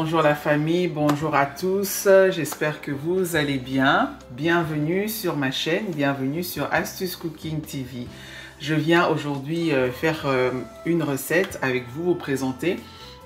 Bonjour la famille, bonjour à tous, j'espère que vous allez bien. Bienvenue sur ma chaîne, bienvenue sur Astuce Cooking TV. Je viens aujourd'hui faire une recette avec vous, vous présenter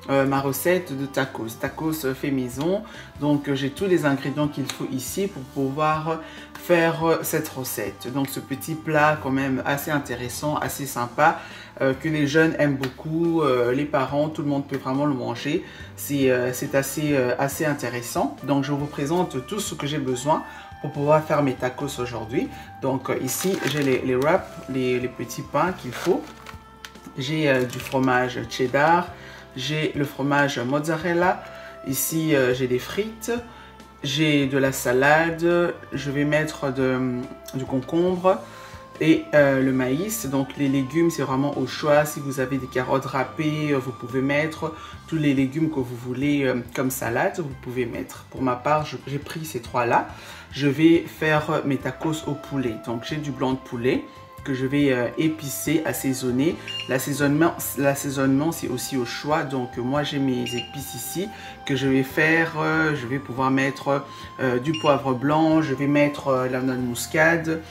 ma recette de tacos. Tacos fait maison, donc j'ai tous les ingrédients qu'il faut ici pour pouvoir faire cette recette. Donc ce petit plat quand même assez intéressant, assez sympa, que les jeunes aiment beaucoup, les parents, tout le monde peut vraiment le manger. C'est assez intéressant. Donc je vous présente tout ce que j'ai besoin pour pouvoir faire mes tacos aujourd'hui. Donc ici j'ai les wraps, les petits pains qu'il faut. J'ai du fromage cheddar, j'ai le fromage mozzarella, ici j'ai des frites, j'ai de la salade, je vais mettre du concombre et le maïs. Donc les légumes c'est vraiment au choix, si vous avez des carottes râpées vous pouvez mettre tous les légumes que vous voulez comme salade, vous pouvez mettre. Pour ma part j'ai pris ces trois là. Je vais faire mes tacos au poulet, donc j'ai du blanc de poulet que je vais épicer, assaisonner. L'assaisonnement c'est aussi au choix, donc moi j'ai mes épices ici que je vais faire. Je vais pouvoir mettre du poivre blanc, je vais mettre la noix de muscade,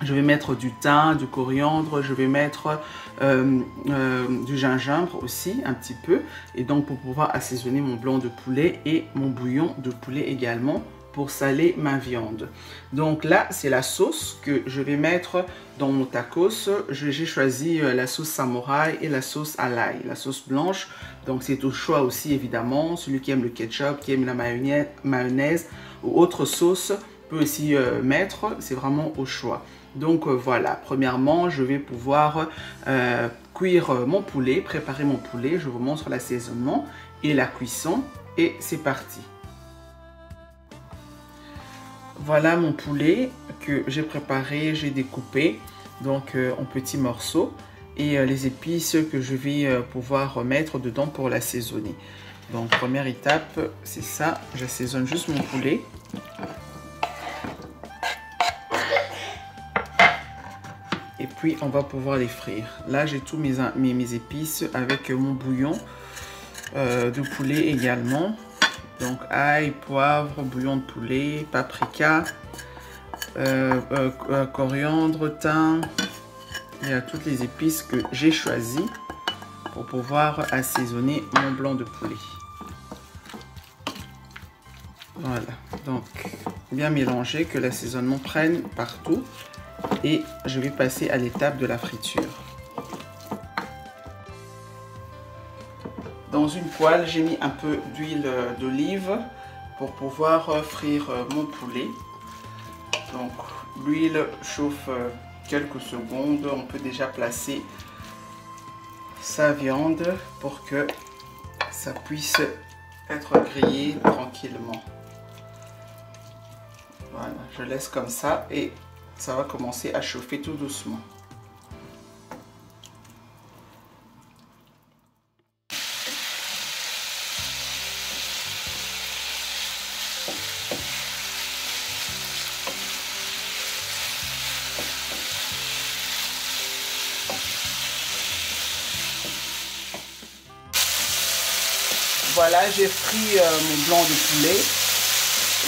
je vais mettre du thym, du coriandre, je vais mettre du gingembre aussi un petit peu, et donc pour pouvoir assaisonner mon blanc de poulet et mon bouillon de poulet également, pour saler ma viande. Donc là c'est la sauce que je vais mettre dans mon tacos. J'ai choisi la sauce samouraï et la sauce à l'ail, la sauce blanche. Donc c'est au choix aussi évidemment, celui qui aime le ketchup, qui aime la mayonnaise ou autre sauce peut aussi mettre, c'est vraiment au choix. Donc voilà, premièrement je vais pouvoir cuire mon poulet, préparer mon poulet. Je vous montre l'assaisonnement et la cuisson et c'est parti. Voilà mon poulet que j'ai préparé, j'ai découpé donc en petits morceaux, et les épices que je vais pouvoir mettre dedans pour l'assaisonner. Donc première étape c'est ça, j'assaisonne juste mon poulet. Et puis on va pouvoir les frire. Là j'ai tous mes épices avec mon bouillon de poulet également. Donc ail, poivre, bouillon de poulet, paprika, coriandre, thym. Il y a toutes les épices que j'ai choisies pour pouvoir assaisonner mon blanc de poulet. Voilà, donc bien mélanger, que l'assaisonnement prenne partout, et je vais passer à l'étape de la friture. Dans une poêle, j'ai mis un peu d'huile d'olive pour pouvoir frire mon poulet. Donc l'huile chauffe quelques secondes, on peut déjà placer sa viande pour que ça puisse être grillé tranquillement. Voilà, je laisse comme ça et ça va commencer à chauffer tout doucement. Voilà, j'ai frit mon blanc de poulet.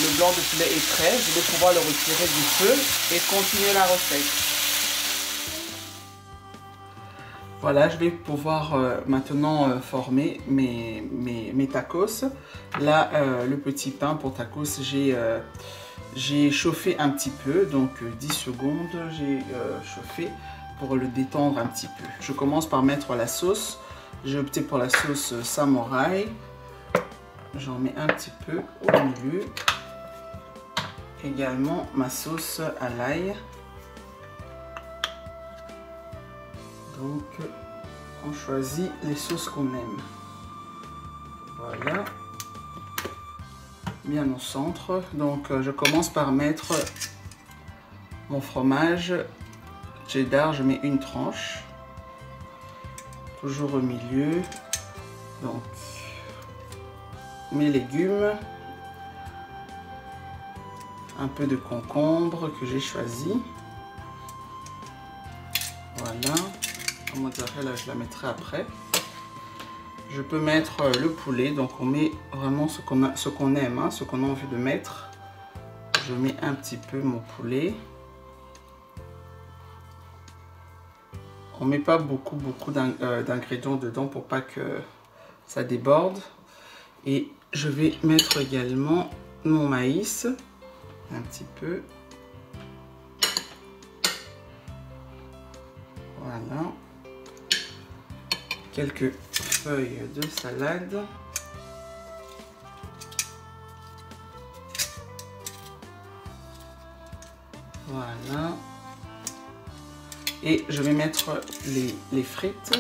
Le blanc de poulet est prêt. Je vais pouvoir le retirer du feu et continuer la recette. Voilà, je vais pouvoir maintenant former mes tacos. Là, le petit pain pour tacos, j'ai chauffé un petit peu, donc 10 secondes, j'ai chauffé pour le détendre un petit peu. Je commence par mettre la sauce. J'ai opté pour la sauce samouraï. J'en mets un petit peu au milieu. Également ma sauce à l'ail. Donc on choisit les sauces qu'on aime. Voilà. Bien au centre. Donc je commence par mettre mon fromage cheddar. Je mets une tranche. Toujours au milieu. Donc mes légumes, un peu de concombre que j'ai choisi. Voilà, la mozzarella je la mettrai après. Je peux mettre le poulet, donc on met vraiment ce qu'on aime, hein, ce qu'on a envie de mettre. Je mets un petit peu mon poulet. On ne met pas beaucoup d'ingrédients dedans pour pas que ça déborde. Et je vais mettre également mon maïs, un petit peu. Voilà. Quelques feuilles de salade. Voilà. Et je vais mettre les frites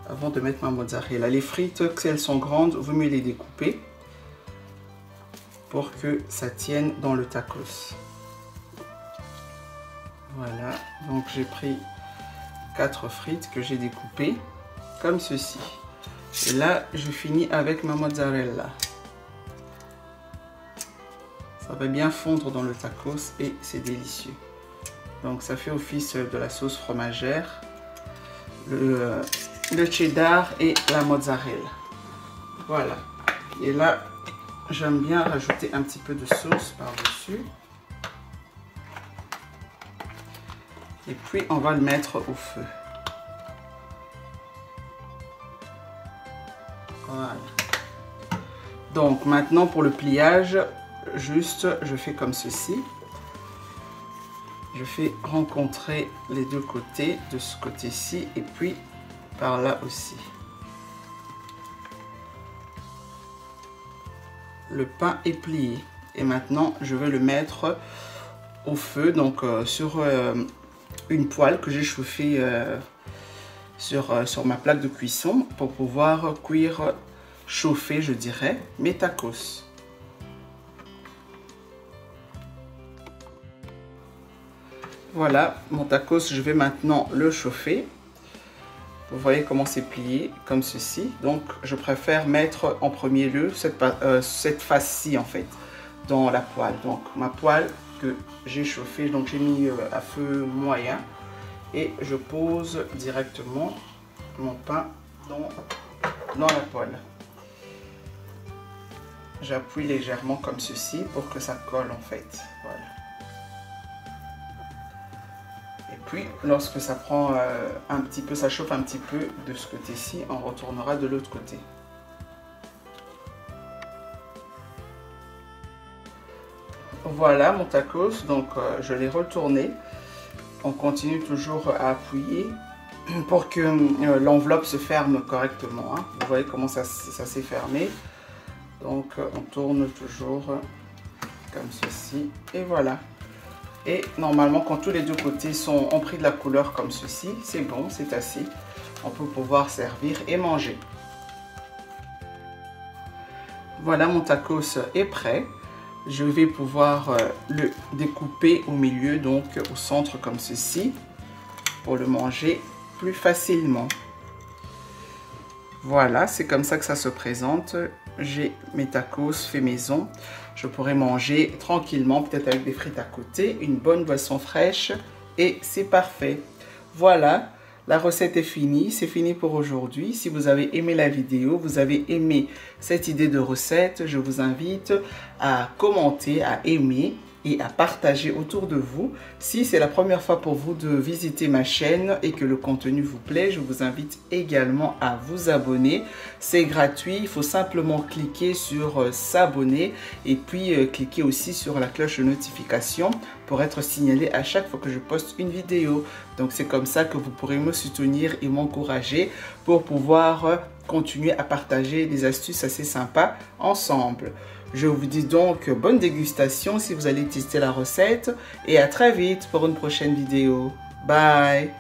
avant de mettre ma mozzarella. Les frites, si elles sont grandes, vaut mieux les découper pour que ça tienne dans le tacos. Voilà, donc j'ai pris 4 frites que j'ai découpées comme ceci. Et là, je finis avec ma mozzarella. Ça va bien fondre dans le tacos et c'est délicieux. Donc ça fait office de la sauce fromagère, le cheddar et la mozzarella. Voilà. Et là, j'aime bien rajouter un petit peu de sauce par-dessus. Et puis, on va le mettre au feu. Voilà. Donc, maintenant, pour le pliage, juste, je fais comme ceci. Je fais rencontrer les deux côtés, de ce côté-ci et puis par là aussi. Le pain est plié. Et maintenant, je vais le mettre au feu, donc sur une poêle que j'ai chauffée sur ma plaque de cuisson pour pouvoir cuire, chauffer, je dirais, mes tacos. Voilà, mon tacos, je vais maintenant le chauffer. Vous voyez comment c'est plié, comme ceci. Donc, je préfère mettre en premier lieu cette face-ci, en fait, dans la poêle. Donc, ma poêle que j'ai chauffée, donc j'ai mis à feu moyen. Et je pose directement mon pain dans la poêle. J'appuie légèrement comme ceci pour que ça colle, en fait. Voilà. Puis, lorsque ça prend un petit peu, ça chauffe un petit peu de ce côté-ci, on retournera de l'autre côté. Voilà mon tacos, donc je l'ai retourné. On continue toujours à appuyer pour que l'enveloppe se ferme correctement. Hein. Vous voyez comment ça s'est fermé. Donc, on tourne toujours comme ceci. Et voilà. Et normalement, quand tous les deux côtés ont pris de la couleur comme ceci, c'est bon, c'est assez. On peut pouvoir servir et manger. Voilà, mon tacos est prêt. Je vais pouvoir le découper au milieu, donc au centre comme ceci, pour le manger plus facilement. Voilà, c'est comme ça que ça se présente. J'ai mes tacos fait maison. Je pourrais manger tranquillement, peut-être avec des frites à côté, une bonne boisson fraîche et c'est parfait. Voilà, la recette est finie, c'est fini pour aujourd'hui. Si vous avez aimé la vidéo, vous avez aimé cette idée de recette, je vous invite à commenter, à aimer et à partager autour de vous. Si c'est la première fois pour vous de visiter ma chaîne et que le contenu vous plaît, je vous invite également à vous abonner. C'est gratuit, il faut simplement cliquer sur s'abonner et puis cliquer aussi sur la cloche de notification pour être signalé à chaque fois que je poste une vidéo. Donc c'est comme ça que vous pourrez me soutenir et m'encourager pour pouvoir continuer à partager des astuces assez sympas ensemble. Je vous dis donc bonne dégustation si vous allez tester la recette et à très vite pour une prochaine vidéo. Bye!